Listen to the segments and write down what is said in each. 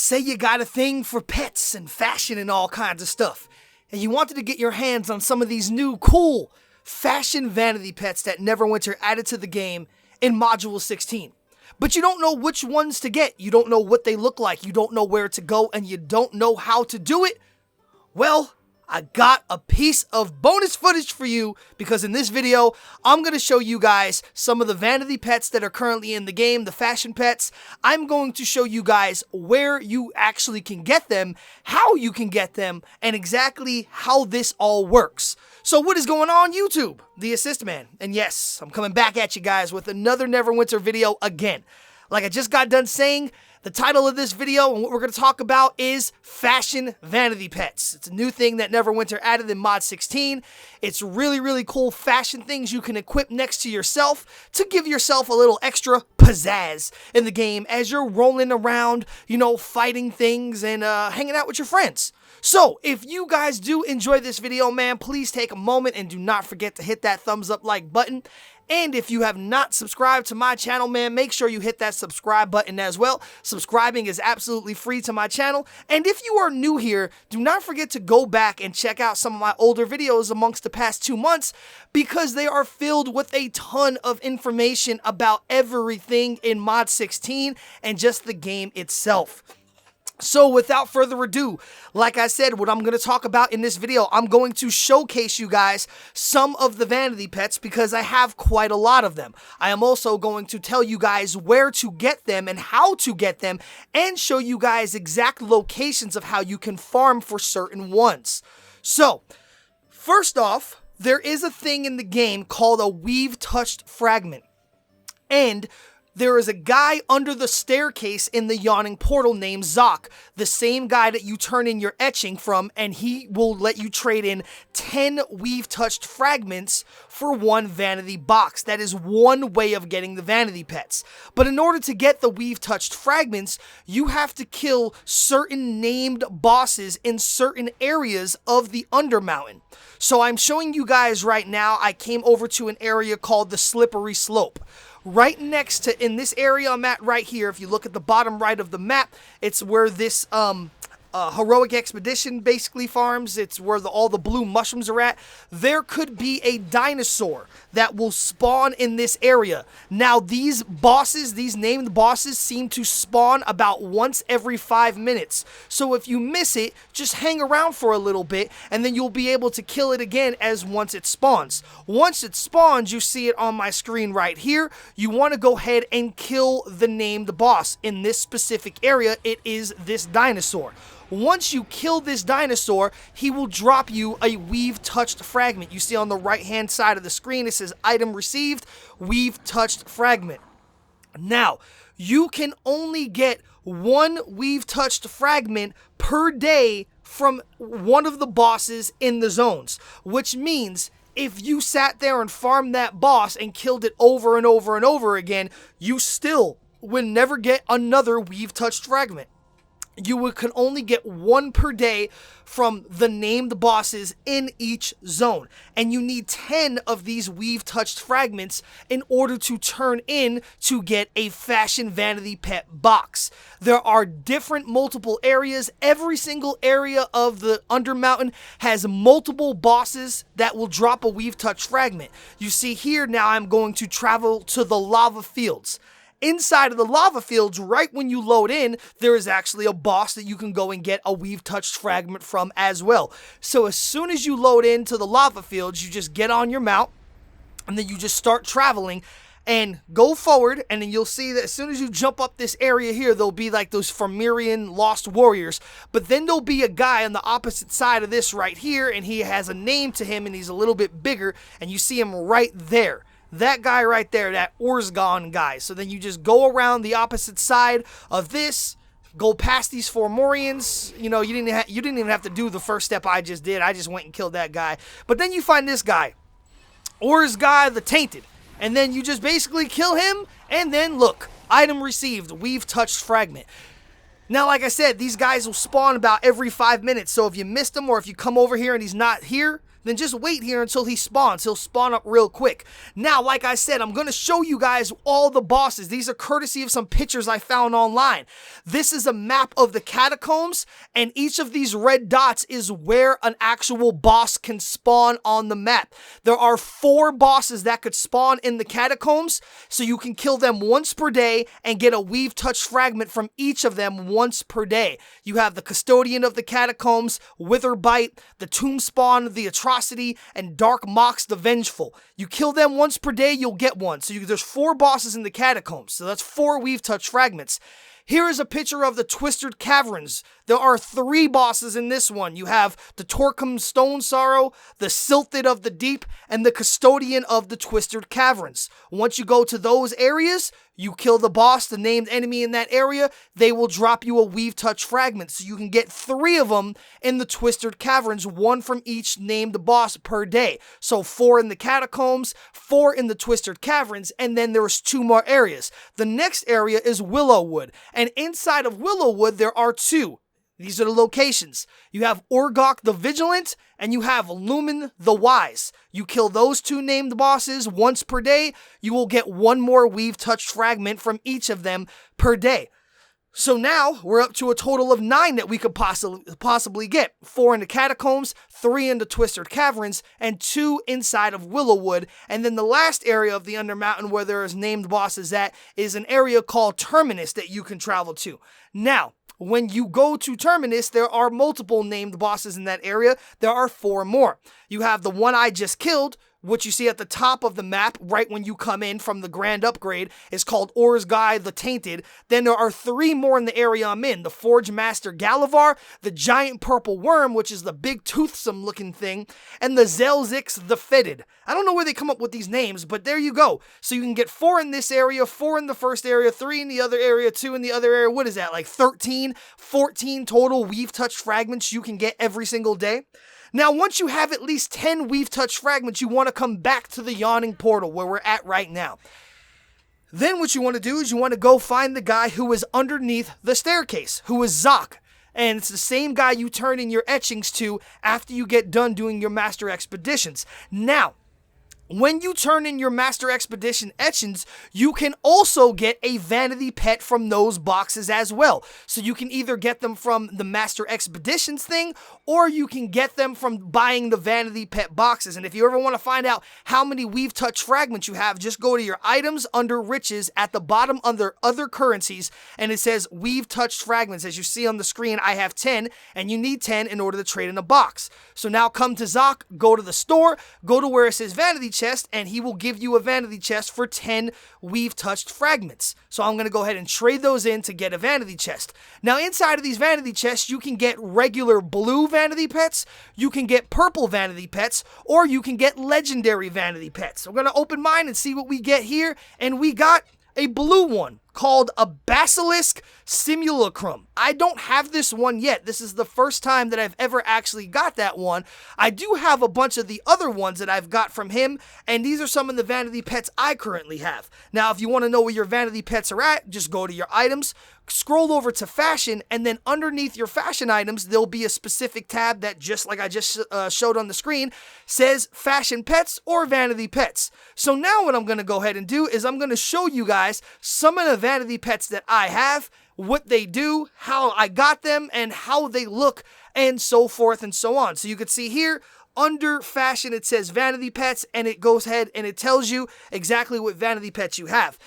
Say you got a thing for pets and fashion and all kinds of stuff, and you wanted to get your hands on some of these new cool fashion vanity pets that Neverwinter added to the game in Module 16. But you don't know which ones to get, you don't know what they look like, you don't know where to go, and you don't know how to do it? Well, I got a piece of bonus footage for you, because in this video, I'm going to show you guys some of the vanity pets that are currently in the game, the fashion pets. I'm going to show you guys where you actually can get them, how you can get them, and exactly how this all works. So what is going on, YouTube? The Assist Man. And yes, I'm coming back at you guys with another Neverwinter video again. Like I just got done saying, the title of this video and what we're going to talk about is fashion vanity pets. It's a new thing that Neverwinter added in Mod 16. It's really cool fashion things you can equip next to yourself to give yourself a little extra pizzazz in the game as you're rolling around, you know, fighting things and hanging out with your friends. So, if you guys do enjoy this video, man, please take a moment and do not forget to hit that thumbs up like button. And if you have not subscribed to my channel, man, make sure you hit that subscribe button as well. Subscribing is absolutely free to my channel. And if you are new here, do not forget to go back and check out some of my older videos amongst the past 2 months, because they are filled with a ton of information about everything in Mod 16 and just the game itself. So without further ado, like I said, what I'm going to talk about in this video, I'm going to showcase you guys some of the vanity pets because I have quite a lot of them. I am also going to tell you guys where to get them and how to get them, and show you guys exact locations of how you can farm for certain ones. So, first off, there is a thing in the game called a Weve touched fragment. And there is a guy under the staircase in the yawning portal named Zoc, the same guy that you turn in your etching from, and he will let you trade in 10 Weve touched fragments for 1 vanity box. That is one way of getting the vanity pets. But in order to get the Weve touched fragments, you have to kill certain named bosses in certain areas of the Undermountain. So I'm showing you guys right now, I came over to an area called the Slippery Slope. Right next to, in this area I'm at right here, if you look at the bottom right of the map, it's where this heroic expedition basically farms. It's where all the blue mushrooms are at. There could be a dinosaur that will spawn in this area. Now these bosses, these named bosses, seem to spawn about once every 5 minutes. So if you miss it, just hang around for a little bit and then you'll be able to kill it again as once it spawns. Once it spawns, you see it on my screen right here. You want to go ahead and kill the named boss. In this specific area, it is this dinosaur. Once you kill this dinosaur, he will drop you a Weve touched fragment. You see on the right hand side of the screen, it says item received, Weve touched fragment. Now, you can only get 1 Weve touched fragment per day from one of the bosses in the zones, which means if you sat there and farmed that boss and killed it over and over and over again, you still would never get another Weve touched fragment. You can only get 1 per day from the named bosses in each zone. And you need 10 of these Weve touched fragments in order to turn in to get a fashion vanity pet box. There are different multiple areas. Every single area of the Undermountain has multiple bosses that will drop a Weve touched fragment. You see here now I'm going to travel to the lava fields. Inside of the lava fields, right when you load in, there is actually a boss that you can go and get a Weve touched fragment from as well. So as soon as you load into the lava fields, you just get on your mount and then you just start traveling and go forward, and then you'll see that as soon as you jump up this area here, there'll be like those Fomorian lost warriors. But then there'll be a guy on the opposite side of this right here, and he has a name to him and he's a little bit bigger, and you see him right there. That guy right there, that Orzgon guy. So then you just go around the opposite side of this, go past these Fomorians. You know, you didn't even have to do the first step I just did. I just went and killed that guy. But then you find this guy, Orzgon the Tainted. And then you just basically kill him, and then look, item received, Weve touched fragment. Now, like I said, these guys will spawn about every 5 minutes. So if you missed him or if you come over here and he's not here, then just wait here until he spawns. He'll spawn up real quick. Now, like I said, I'm going to show you guys all the bosses. These are courtesy of some pictures I found online. This is a map of the catacombs, and each of these red dots is where an actual boss can spawn on the map. There are 4 bosses that could spawn in the catacombs, so you can kill them once per day and get a Weve touch fragment from each of them once per day. You have the Custodian of the Catacombs, Witherbite, the Tomb Spawn, the Atrocity, and Dark Mox the Vengeful. You kill them once per day, you'll get one. So there's 4 bosses in the catacombs, so that's 4 Weve touch fragments. Here is a picture of the Twisted Caverns. There are 3 bosses in this one. You have the Torquem Stone Sorrow, the Silted of the Deep, and the Custodian of the Twisted Caverns. Once you go to those areas, you kill the boss, the named enemy in that area, they will drop you a Weve touch fragment. So you can get 3 of them in the Twisted Caverns, 1 from each named boss per day. So 4 in the catacombs, 4 in the Twisted Caverns, and then there's 2 more areas. The next area is Willowwood, and inside of Willowwood there are 2. These are the locations. You have Orgok the Vigilant, and you have Lumen the Wise. You kill those 2 named bosses once per day, you will get 1 more Weve touch fragment from each of them per day. So now, we're up to a total of 9 that we could possibly get. 4 in the catacombs, 3 in the Twisted Caverns, and 2 inside of Willowwood. And then the last area of the Undermountain where there is named bosses at is an area called Terminus that you can travel to. Now, when you go to Terminus, there are multiple named bosses in that area. There are 4 more. You have the one I just killed, which you see at the top of the map right when you come in from the grand upgrade, is called Orzgai the Tainted. Then there are 3 more in the area I'm in. The Forge Master Galavar, the Giant Purple Worm, which is the big toothsome looking thing, and the Zelzix the Fetid. I don't know where they come up with these names, but there you go. So you can get 4 in this area, 4 in the first area, 3 in the other area, 2 in the other area. What is that, like 13, 14 total Weve touch fragments you can get every single day? Now, once you have at least 10 Weve touch fragments, you want to come back to the Yawning Portal where we're at right now. Then what you want to do is you want to go find the guy who is underneath the staircase, who is Zoc. And it's the same guy you turn in your etchings to after you get done doing your Master Expeditions. Now, when you turn in your Master Expedition etchings, you can also get a Vanity Pet from those boxes as well. So you can either get them from the Master Expeditions thing, or you can get them from buying the Vanity Pet boxes. And if you ever want to find out how many Weve touch fragments you have, just go to your items under riches at the bottom under other currencies, and it says Weve touch fragments. As you see on the screen, I have 10, and you need 10 in order to trade in a box. So now come to Zoc, go to the store, go to where it says Vanity Chest, and he will give you a Vanity Chest for 10 Weve touched fragments. So I'm going to go ahead and trade those in to get a Vanity Chest. Now inside of these Vanity Chests, you can get regular blue Vanity Pets, you can get purple Vanity Pets, or you can get legendary Vanity Pets. So I'm going to open mine and see what we get here, and we got a blue one called a Basilisk Simulacrum. I don't have this one yet. This is the first time that I've ever actually got that one. I do have a bunch of the other ones that I've got from him, and these are some of the Vanity Pets I currently have. Now, if you want to know where your Vanity Pets are at, just go to your items, scroll over to fashion, and then underneath your fashion items, there'll be a specific tab that, just like I just showed on the screen, says fashion pets or Vanity Pets. So now what I'm going to go ahead and do is I'm going to show you guys some of the Vanity Pets that I have, what they do, how I got them, and how they look, and so forth and so on. So you can see here, under fashion, it says Vanity Pets, and it goes ahead and it tells you exactly what Vanity Pets you have.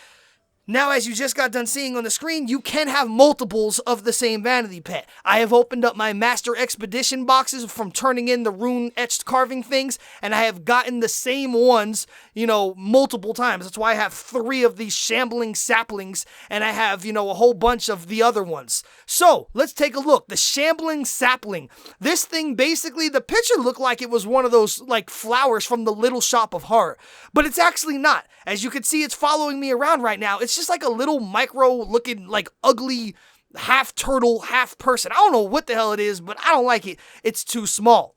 Now, as you just got done seeing on the screen, you can have multiples of the same Vanity Pet. I have opened up my Master Expedition boxes from turning in the rune-etched carving things, and I have gotten the same ones, multiple times. That's why I have 3 of these Shambling Saplings, and I have, a whole bunch of the other ones. So, let's take a look. The Shambling Sapling. This thing, basically, the picture looked like it was one of those, flowers from the Little Shop of Horror. But it's actually not. As you can see, it's following me around right now. It's just like a little micro looking ugly half turtle, half person. I don't know what the hell it is, but I don't like it. It's too small.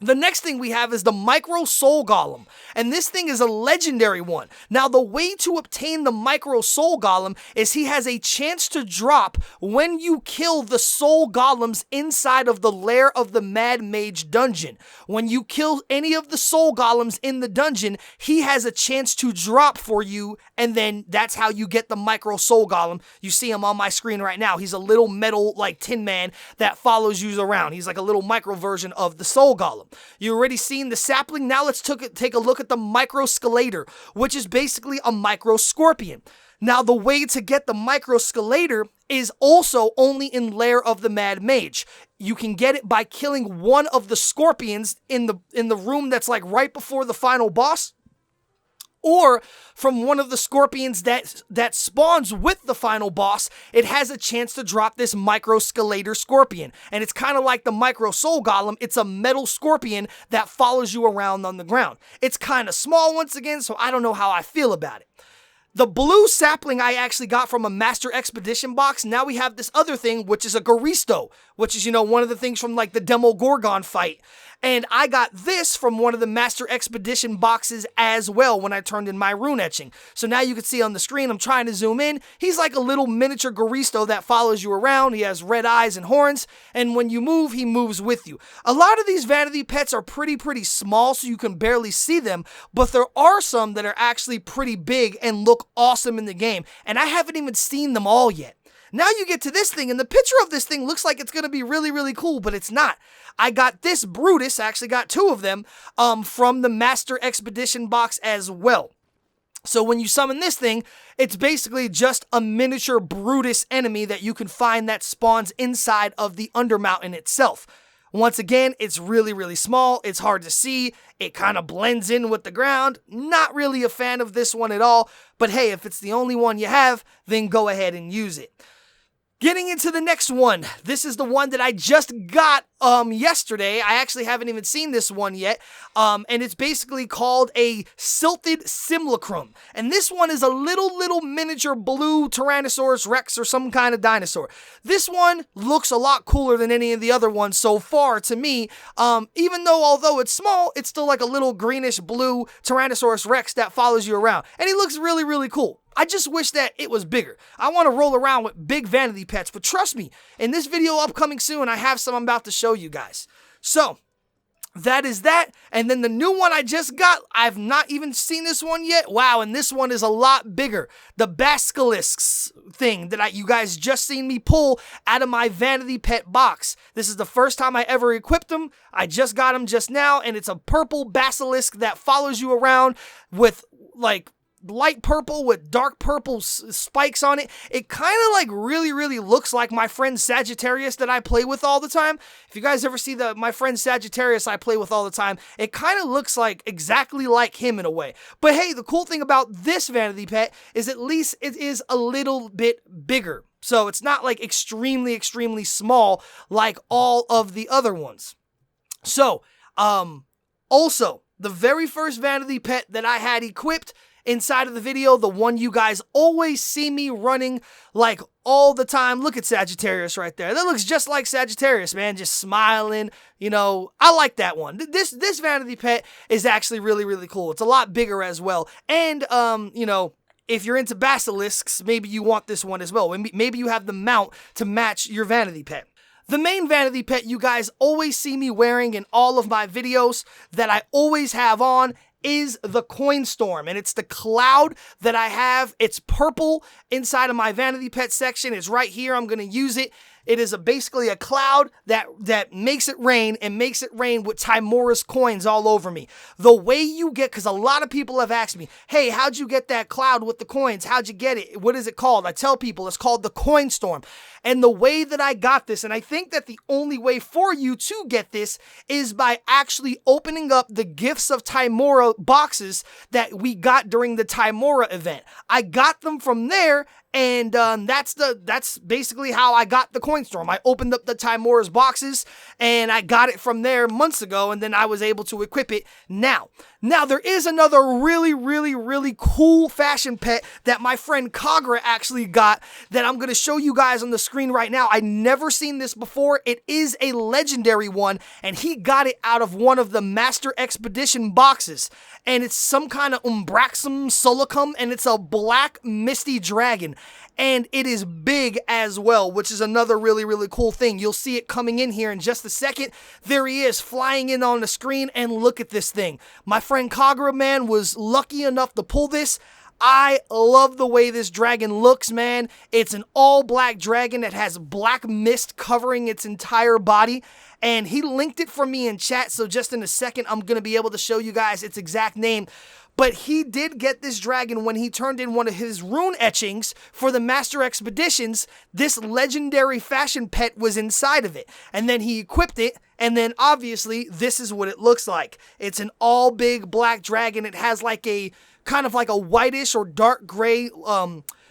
The next thing we have is the Micro Soul Golem, and this thing is a legendary one. Now, the way to obtain the Micro Soul Golem is he has a chance to drop when you kill the Soul Golems inside of the Lair of the Mad Mage dungeon. When you kill any of the Soul Golems in the dungeon, he has a chance to drop for you, and then that's how you get the Micro Soul Golem. You see him on my screen right now. He's a little metal, like, tin man that follows you around. He's like a little micro version of the Soul Golem. You already seen the sapling. Now let's take a look at the Micro Scalator, which is basically a Micro Scorpion. Now, the way to get the Micro Scalator is also only in Lair of the Mad Mage. You can get it by killing one of the scorpions in the room that's like right before the final boss, or from one of the scorpions that spawns with the final boss. It has a chance to drop this Micro Scalator scorpion. And it's kind of like the Micro Soul Golem. It's a metal scorpion that follows you around on the ground. It's kind of small once again, so I don't know how I feel about it. The blue sapling I actually got from a Master Expedition box. Now we have this other thing, which is a Garisto, which is, one of the things from like the Demogorgon fight. And I got this from one of the Master Expedition boxes as well when I turned in my rune etching. So now you can see on the screen, I'm trying to zoom in. He's like a little miniature Garisto that follows you around. He has red eyes and horns, and when you move, he moves with you. A lot of these vanity pets are pretty small, so you can barely see them, but there are some that are actually pretty big and look awesome in the game, and I haven't even seen them all yet. Now you get to this thing, and the picture of this thing looks like it's going to be really cool, but it's not. I got this Brutus, I actually got two of them, from the Master Expedition box as well. So when you summon this thing, it's basically just a miniature Brutus enemy that you can find that spawns inside of the Undermountain itself. Once again, it's really small, it's hard to see, it kind of blends in with the ground. Not really a fan of this one at all, but hey, if it's the only one you have, then go ahead and use it. Getting into the next one, this is the one that I just got yesterday. I actually haven't even seen this one yet, and it's basically called a Silted Simulacrum. And this one is a little miniature blue Tyrannosaurus Rex or some kind of dinosaur. This one looks a lot cooler than any of the other ones so far to me, even though although it's small, it's still like a little greenish blue Tyrannosaurus Rex that follows you around. And he looks really cool. I just wish that it was bigger. I want to roll around with big vanity pets, but trust me, in this video upcoming soon, I have some I'm about to show you guys. So, that is that. And then the new one I just got, I've not even seen this one yet. Wow, and this one is a lot bigger. The Basilisks thing that you guys just seen me pull out of my Vanity Pet box. This is the first time I ever equipped them. I just got them just now, and it's a purple basilisk that follows you around with, like, light purple with dark purple spikes on it. It kind of like really looks like my friend Sagittarius that I play with all the time. If you guys ever see my friend Sagittarius I play with all the time, it kind of looks like exactly like him in a way. But hey, the cool thing about this vanity pet is at least it is a little bit bigger. So it's not like extremely small like all of the other ones. So, also, the very first vanity pet that I had equipped inside of the video, the one you guys always see me running like all the time. Look at Sagittarius right there. That looks just like Sagittarius, man, just smiling. I like that one. This vanity pet is actually really cool. It's a lot bigger as well. And, if you're into basilisks, maybe you want this one as well. Maybe you have the mount to match your vanity pet. The main vanity pet you guys always see me wearing in all of my videos that I always have on is the Coin Storm, and it's the cloud that I have. It's purple inside of my vanity pet section. It's right here. I'm going to use it. It is basically a cloud that makes it rain, and makes it rain with Timora's coins all over me. The way you get, because a lot of people have asked me, hey, how'd you get that cloud with the coins? How'd you get it? What is it called? I tell people it's called the Coin Storm. And the way that I got this, and I think that the only way for you to get this is by actually opening up the Gifts of Timora boxes that we got during the Timora event. I got them from there, And that's basically how I got the coin storm. I opened up the Timora's boxes and I got it from there months ago, and then I was able to equip it now. Now, there is another really cool fashion pet that my friend Kagra actually got that I'm going to show you guys on the screen right now. I've never seen this before. It is a legendary one, and he got it out of one of the Master Expedition boxes. And it's some kind of Umbraxum Solicum, and it's a black misty dragon. And it is big as well, which is another really cool thing. You'll see it coming in here in just a second. There he is, flying in on the screen, and look at this thing. My friend Kagra, man, was lucky enough to pull this. I love the way this dragon looks, man. It's an all-black dragon that has black mist covering its entire body. And he linked it for me in chat, so just in a second, I'm going to be able to show you guys its exact name. But he did get this dragon when he turned in one of his rune etchings for the Master Expeditions. This legendary fashion pet was inside of it. And then he equipped it, and then obviously this is what it looks like. It's an all big black dragon. It has like a kind of like a whitish or dark gray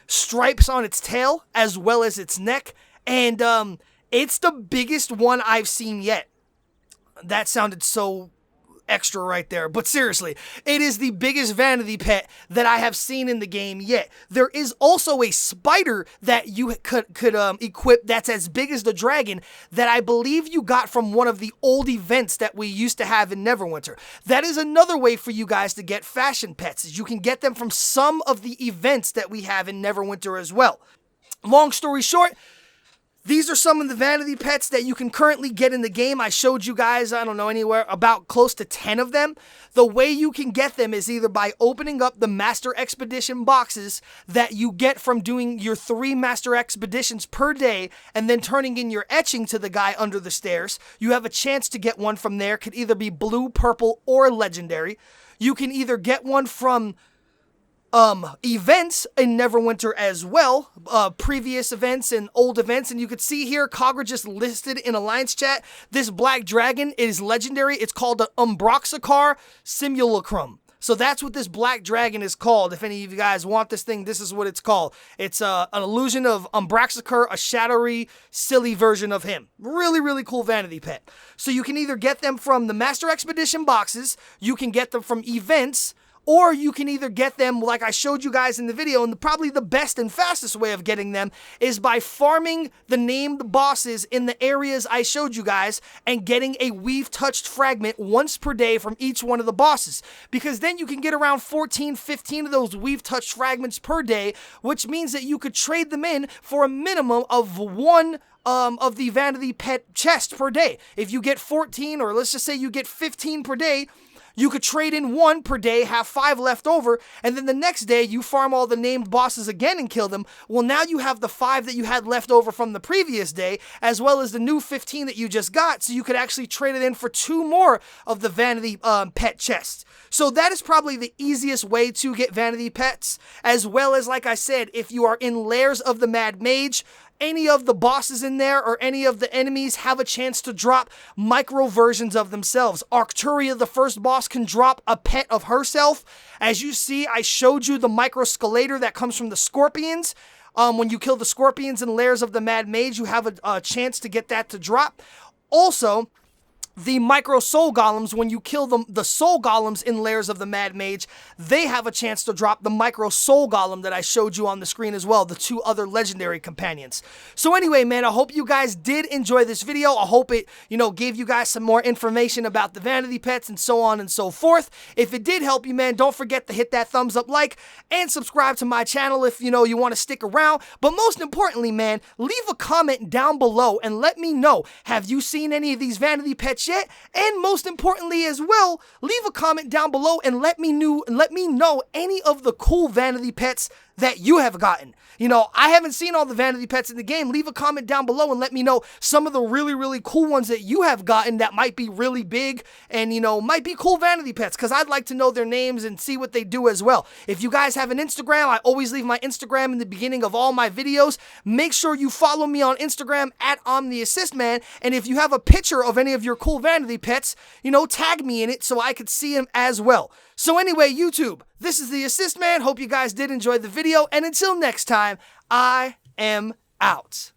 stripes on its tail as well as its neck. And it's the biggest one I've seen yet. That sounded so extra right there, but seriously, it is the biggest vanity pet that I have seen in the game yet. There is also a spider that you could equip that's as big as the dragon that I believe you got from one of the old events that we used to have in Neverwinter. That is another way for you guys to get fashion pets, is you can get them from some of the events that we have in Neverwinter as well. Long story short, these are some of the vanity pets that you can currently get in the game. I showed you guys, I don't know, anywhere about close to 10 of them. The way you can get them is either by opening up the Master Expedition boxes that you get from doing your 3 Master Expeditions per day and then turning in your etching to the guy under the stairs. You have a chance to get one from there. Could either be blue, purple, or legendary. You can either get one from events in Neverwinter as well, previous events and old events, and you could see here, Kagra just listed in Alliance chat, this black dragon is legendary. It's called the Umbroxacar Simulacrum. So that's what this black dragon is called. If any of you guys want this thing, this is what it's called. It's an illusion of Umbraxacar, a shadowy, silly version of him. Really cool vanity pet. So you can either get them from the Master Expedition boxes, you can get them from events, or you can either get them like I showed you guys in the video, and probably the best and fastest way of getting them is by farming the named bosses in the areas I showed you guys and getting a Weve touched fragment once per day from each one of the bosses. Because then you can get around 14, 15 of those Weve touched fragments per day, which means that you could trade them in for a minimum of one of the vanity pet chest per day. If you get 14, or let's just say you get 15 per day, you could trade in 1 per day, have 5 left over, and then the next day you farm all the named bosses again and kill them. Well, now you have the 5 that you had left over from the previous day, as well as the new 15 that you just got, so you could actually trade it in for 2 more of the vanity pet chests. So that is probably the easiest way to get vanity pets, as well as, like I said, if you are in Lairs of the Mad Mage, any of the bosses in there or any of the enemies have a chance to drop micro versions of themselves. Arcturia, the first boss, can drop a pet of herself. As you see, I showed you the microscalator that comes from the scorpions. When you kill the scorpions in Lairs of the Mad Mage, you have a chance to get that to drop. Also, the micro soul golems, when you kill the soul golems in Lairs of the Mad Mage, they have a chance to drop the micro soul golem that I showed you on the screen as well, the 2 other legendary companions. So anyway, man, I hope you guys did enjoy this video. I hope it, gave you guys some more information about the vanity pets and so on and so forth. If it did help you, man, don't forget to hit that thumbs up like and subscribe to my channel if, you want to stick around. But most importantly, man, leave a comment down below and let me know, have you seen any of these vanity pets yet? And most importantly as well, leave a comment down below and let me know any of the cool vanity pets that you have gotten. I haven't seen all the vanity pets in the game. Leave a comment down below and let me know some of the really cool ones that you have gotten that might be really big and, might be cool vanity pets, because I'd like to know their names and see what they do as well. If you guys have an Instagram, I always leave my Instagram in the beginning of all my videos. Make sure you follow me on Instagram at OmniAssistMan, and if you have a picture of any of your cool vanity pets, tag me in it so I could see them as well. So anyway, YouTube, This is the Assist Man. Hope you guys did enjoy the video, and until next time, I am out.